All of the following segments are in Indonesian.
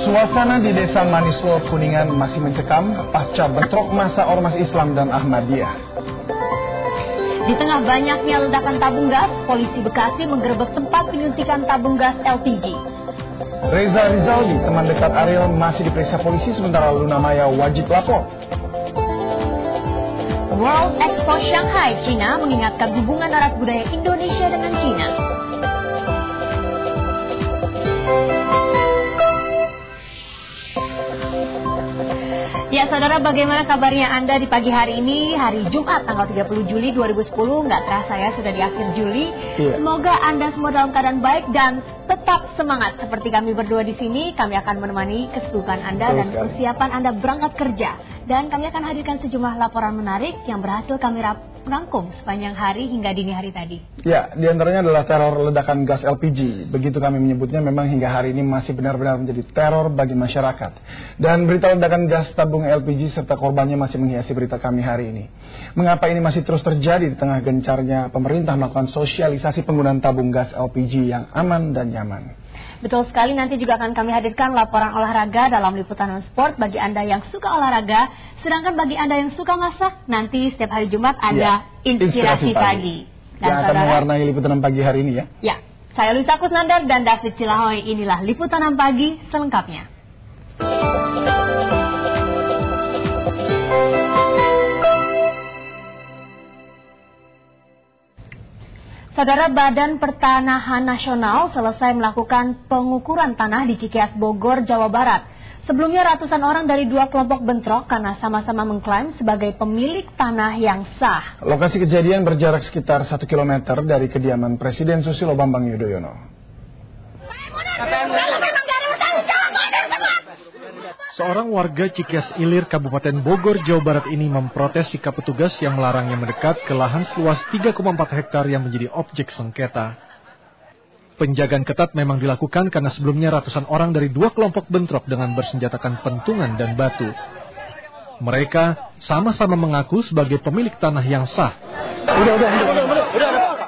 Suasana di Desa Manislor, Kuningan masih mencekam pasca bentrok massa Ormas Islam dan Ahmadiyah. Di tengah banyaknya ledakan tabung gas, polisi Bekasi menggerebek tempat penyuntikan tabung gas LPG. Reza Rizaldi, teman dekat Ariel, masih diperiksa polisi sementara Luna Maya wajib lapor. World Expo Shanghai, China mengingatkan hubungan erat budaya Indonesia dengan China. Ya saudara, bagaimana kabarnya Anda di pagi hari ini, hari Jumat tanggal 30 Juli 2010, nggak terasa ya sudah di akhir Juli. Iya. Semoga Anda semua dalam keadaan baik dan tetap semangat. Seperti kami berdua di sini, kami akan menemani kesibukan Anda dan persiapan Anda berangkat kerja. Dan kami akan hadirkan sejumlah laporan menarik yang berhasil kami rangkum sepanjang hari hingga dini hari tadi. Ya, diantaranya adalah teror ledakan gas LPG. Begitu kami menyebutnya, memang hingga hari ini masih benar-benar menjadi teror bagi masyarakat. Dan berita ledakan gas tabung LPG serta korbannya masih menghiasi berita kami hari ini. Mengapa ini masih terus terjadi di tengah gencarnya pemerintah melakukan sosialisasi penggunaan tabung gas LPG yang aman dan nyaman? Betul sekali, nanti juga akan kami hadirkan laporan olahraga dalam liputan sport bagi Anda yang suka olahraga. Sedangkan bagi Anda yang suka masak, nanti setiap hari Jumat ada Inspirasi Pagi. Dan yang akan mewarnai liputan pagi hari ini ya. Ya, saya Lisa Kusnandar dan David Cilahoy. Inilah liputan pagi selengkapnya. Saudara, Badan Pertanahan Nasional selesai melakukan pengukuran tanah di Cikeas, Bogor, Jawa Barat. Sebelumnya ratusan orang dari dua kelompok bentrok karena sama-sama mengklaim sebagai pemilik tanah yang sah. Lokasi kejadian berjarak sekitar 1 km dari kediaman Presiden Susilo Bambang Yudhoyono. Seorang warga Cikeas Ilir, Kabupaten Bogor, Jawa Barat ini memprotes sikap petugas yang melarangnya mendekat ke lahan seluas 3,4 hektar yang menjadi objek sengketa. Penjagaan ketat memang dilakukan karena sebelumnya ratusan orang dari dua kelompok bentrok dengan bersenjatakan pentungan dan batu. Mereka sama-sama mengaku sebagai pemilik tanah yang sah.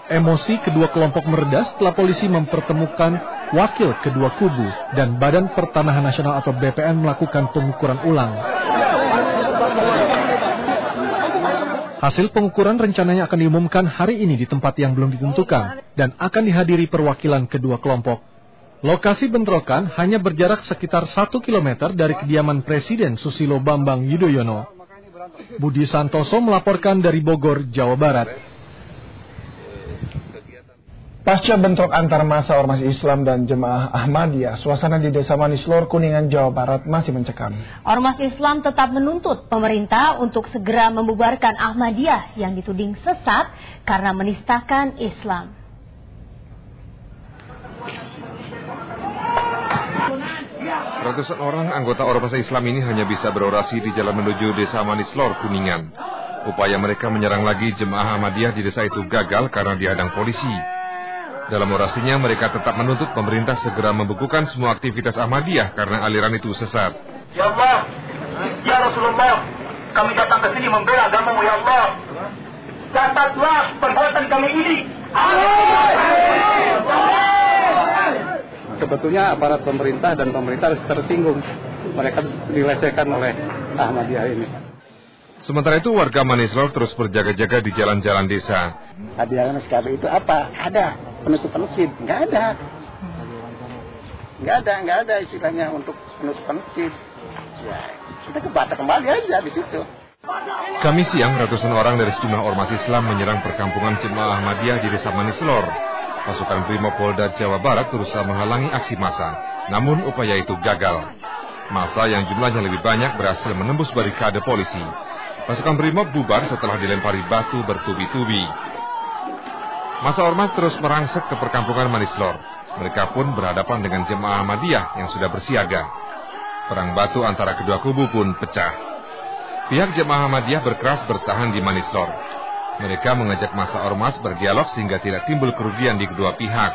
Emosi kedua kelompok mereda setelah polisi mempertemukan wakil kedua kubu dan Badan Pertanahan Nasional atau BPN melakukan pengukuran ulang. Hasil pengukuran rencananya akan diumumkan hari ini di tempat yang belum ditentukan dan akan dihadiri perwakilan kedua kelompok. Lokasi bentrokan hanya berjarak sekitar 1 km dari kediaman Presiden Susilo Bambang Yudhoyono. Budi Santoso melaporkan dari Bogor, Jawa Barat. Pasca bentrok antar massa Ormas Islam dan Jemaah Ahmadiyah, suasana di Desa Manislor, Kuningan, Jawa Barat masih mencekam. Ormas Islam tetap menuntut pemerintah untuk segera membubarkan Ahmadiyah yang dituding sesat karena menistakan Islam. Ratusan orang anggota Ormas Islam ini hanya bisa berorasi di jalan menuju Desa Manislor, Kuningan. Upaya mereka menyerang lagi Jemaah Ahmadiyah di desa itu gagal karena dihadang polisi. Dalam orasinya, mereka tetap menuntut pemerintah segera membekukan semua aktivitas Ahmadiyah karena aliran itu sesat. Ya Allah, ya Rasulullah, kami datang ke sini membela agamamu ya Allah. Catatlah perbuatan kami ini. Sebetulnya aparat pemerintah dan pemerintah harus tersinggung. Mereka dilecehkan oleh Ahmadiyah ini. Sementara itu warga Manislor terus berjaga-jaga di jalan-jalan desa. Hadiah SKB itu apa? Ada. Penutupan masjid? Nggak ada istilahnya untuk penutupan masjid. Ya, kita kebaca kembali aja di situ. Kamis siang, ratusan orang dari sejumlah ormas Islam menyerang perkampungan Jemaah Ahmadiyah di Desa Manislor. Pasukan Brimopolda Jawa Barat berusaha menghalangi aksi massa, namun upaya itu gagal. Massa yang jumlahnya lebih banyak berhasil menembus barikade polisi. Pasukan Brimob bubar setelah dilempari batu bertubi-tubi. Massa ormas terus merangsek ke perkampungan Manislor. Mereka pun berhadapan dengan Jemaah Ahmadiyah yang sudah bersiaga. Perang batu antara kedua kubu pun pecah. Pihak Jemaah Ahmadiyah berkeras bertahan di Manislor. Mereka mengajak massa ormas berdialog sehingga tidak timbul kerugian di kedua pihak.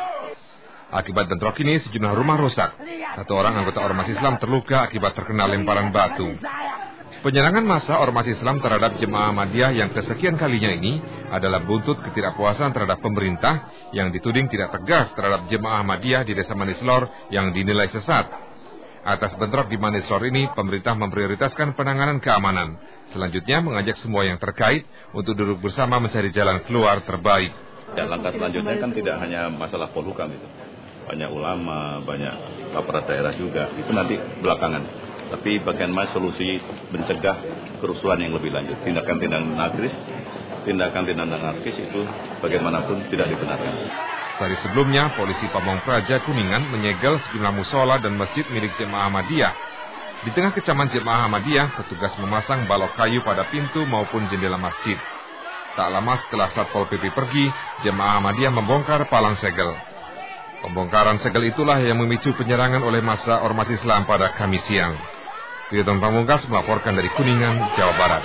Akibat bentrok ini, sejumlah rumah rusak. Satu orang anggota Ormas Islam terluka akibat terkena lemparan batu. Penyerangan massa Ormas Islam terhadap Jemaah Ahmadiyah yang kesekian kalinya ini adalah buntut ketidakpuasan terhadap pemerintah yang dituding tidak tegas terhadap Jemaah Ahmadiyah di Desa Manislor yang dinilai sesat. Atas bentrok di Manislor ini, pemerintah memprioritaskan penanganan keamanan. Selanjutnya mengajak semua yang terkait untuk duduk bersama mencari jalan keluar terbaik. Dan langkah selanjutnya kan tidak hanya masalah Polhukam itu. Banyak ulama, banyak aparat daerah juga, itu nanti belakangan. Tapi bagaimana solusi mencegah kerusuhan yang lebih lanjut. Tindakan-tindakan anarkis itu bagaimanapun tidak dibenarkan. Sehari sebelumnya, polisi Pamong Praja Kuningan menyegel sejumlah musola dan masjid milik Jemaah Ahmadiyah. Di tengah kecaman Jemaah Ahmadiyah, petugas memasang balok kayu pada pintu maupun jendela masjid. Tak lama setelah Satpol PP pergi, Jemaah Ahmadiyah membongkar palang segel. Pembongkaran segel itulah yang memicu penyerangan oleh massa Ormas Islam pada Kamis siang. Ridwan Pamungkas melaporkan dari Kuningan, Jawa Barat.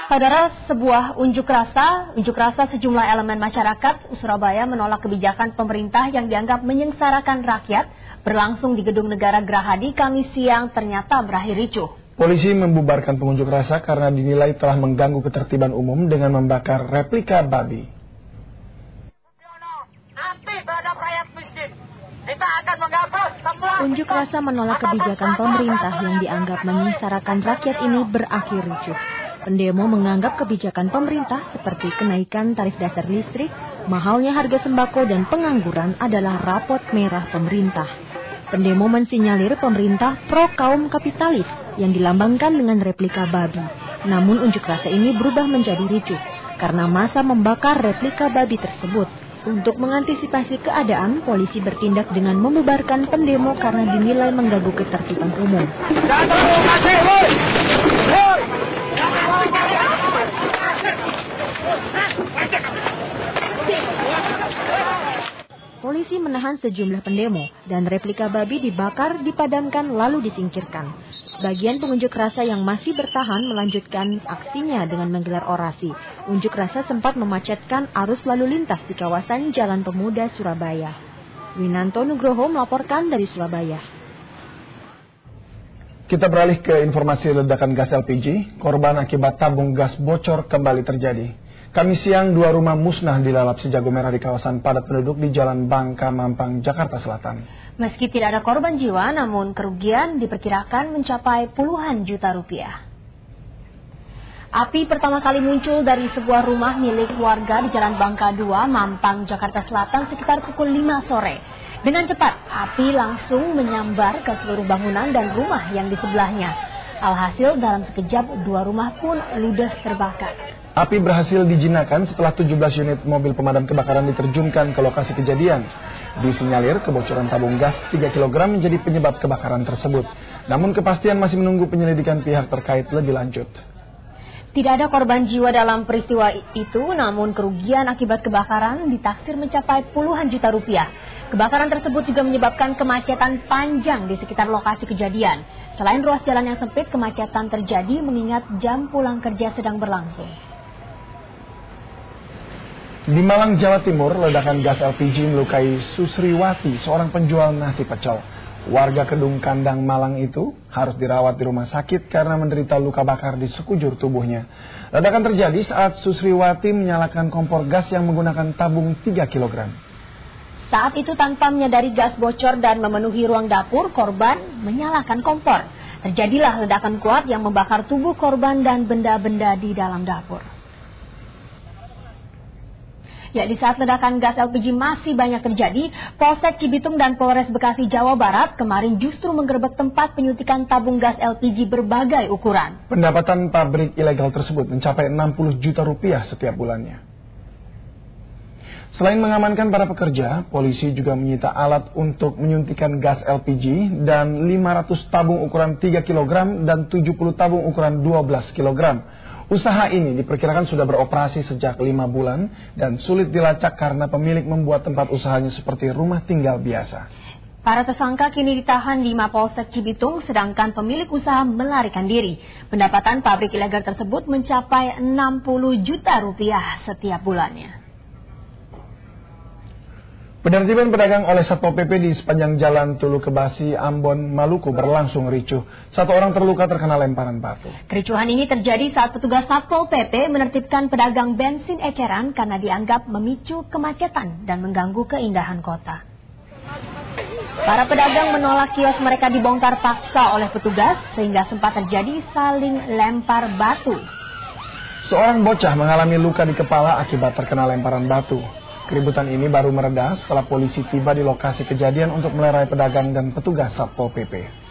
Saudara, sebuah unjuk rasa sejumlah elemen masyarakat Surabaya menolak kebijakan pemerintah yang dianggap menyengsarakan rakyat berlangsung di Gedung Negara Gerahadi Kamis siang ternyata berakhir ricuh. Polisi membubarkan pengunjuk rasa karena dinilai telah mengganggu ketertiban umum dengan membakar replika babi. Unjuk rasa menolak kebijakan pemerintah yang dianggap menyengsarakan rakyat ini berakhir ricuh. Pendemo menganggap kebijakan pemerintah seperti kenaikan tarif dasar listrik, mahalnya harga sembako dan pengangguran adalah rapot merah pemerintah. Pendemo mensinyalir pemerintah pro kaum kapitalis yang dilambangkan dengan replika babi. Namun unjuk rasa ini berubah menjadi ricuh karena massa membakar replika babi tersebut. Untuk mengantisipasi keadaan, polisi bertindak dengan membubarkan pendemo karena dinilai mengganggu ketertiban umum. Polisi menahan sejumlah pendemo dan replika babi dibakar, dipadamkan lalu disingkirkan. Sebagian pengunjuk rasa yang masih bertahan melanjutkan aksinya dengan menggelar orasi. Unjuk rasa sempat memacetkan arus lalu lintas di kawasan Jalan Pemuda Surabaya. Winanto Nugroho melaporkan dari Surabaya. Kita beralih ke informasi ledakan gas LPG. Korban akibat tabung gas bocor kembali terjadi. Kamis siang, 2 rumah musnah dilalap si jago merah di kawasan padat penduduk di Jalan Bangka Mampang, Jakarta Selatan. Meski tidak ada korban jiwa, namun kerugian diperkirakan mencapai puluhan juta rupiah. Api pertama kali muncul dari sebuah rumah milik warga di Jalan Bangka 2, Mampang, Jakarta Selatan sekitar pukul 5 sore. Dengan cepat, api langsung menyambar ke seluruh bangunan dan rumah yang di sebelahnya. Alhasil dalam sekejap 2 rumah pun ludes terbakar. Api berhasil dijinakan setelah 17 unit mobil pemadam kebakaran diterjunkan ke lokasi kejadian. Disinyalir kebocoran tabung gas 3 kg menjadi penyebab kebakaran tersebut. Namun kepastian masih menunggu penyelidikan pihak terkait lebih lanjut. Tidak ada korban jiwa dalam peristiwa itu, namun kerugian akibat kebakaran ditaksir mencapai puluhan juta rupiah. Kebakaran tersebut juga menyebabkan kemacetan panjang di sekitar lokasi kejadian. Selain ruas jalan yang sempit, kemacetan terjadi mengingat jam pulang kerja sedang berlangsung. Di Malang, Jawa Timur, ledakan gas LPG melukai Susriwati, seorang penjual nasi pecel. Warga Kedung Kandang Malang itu harus dirawat di rumah sakit karena menderita luka bakar di sekujur tubuhnya. Ledakan terjadi saat Susriwati menyalakan kompor gas yang menggunakan tabung 3 kg. Saat itu tanpa menyadari gas bocor dan memenuhi ruang dapur, korban menyalakan kompor. Terjadilah ledakan kuat yang membakar tubuh korban dan benda-benda di dalam dapur. Ya, di saat ledakan gas LPG masih banyak terjadi, Polsek Cibitung dan Polres Bekasi, Jawa Barat kemarin justru menggerebek tempat penyuntikan tabung gas LPG berbagai ukuran. Pendapatan pabrik ilegal tersebut mencapai 60 juta rupiah setiap bulannya. Selain mengamankan para pekerja, polisi juga menyita alat untuk menyuntikan gas LPG dan 500 tabung ukuran 3 kg dan 70 tabung ukuran 12 kg. Usaha ini diperkirakan sudah beroperasi sejak 5 bulan dan sulit dilacak karena pemilik membuat tempat usahanya seperti rumah tinggal biasa. Para tersangka kini ditahan di Mapolsek Cibitung, sedangkan pemilik usaha melarikan diri. Pendapatan pabrik ilegal tersebut mencapai 60 juta rupiah setiap bulannya. Penertiban pedagang oleh Satpol PP di sepanjang jalan Tulu Kebasi, Ambon, Maluku berlangsung ricuh. 1 orang terluka terkena lemparan batu. Kericuhan ini terjadi saat petugas Satpol PP menertibkan pedagang bensin eceran karena dianggap memicu kemacetan dan mengganggu keindahan kota. Para pedagang menolak kios mereka dibongkar paksa oleh petugas sehingga sempat terjadi saling lempar batu. Seorang bocah mengalami luka di kepala akibat terkena lemparan batu. Keributan ini baru mereda setelah polisi tiba di lokasi kejadian untuk melerai pedagang dan petugas Satpol PP.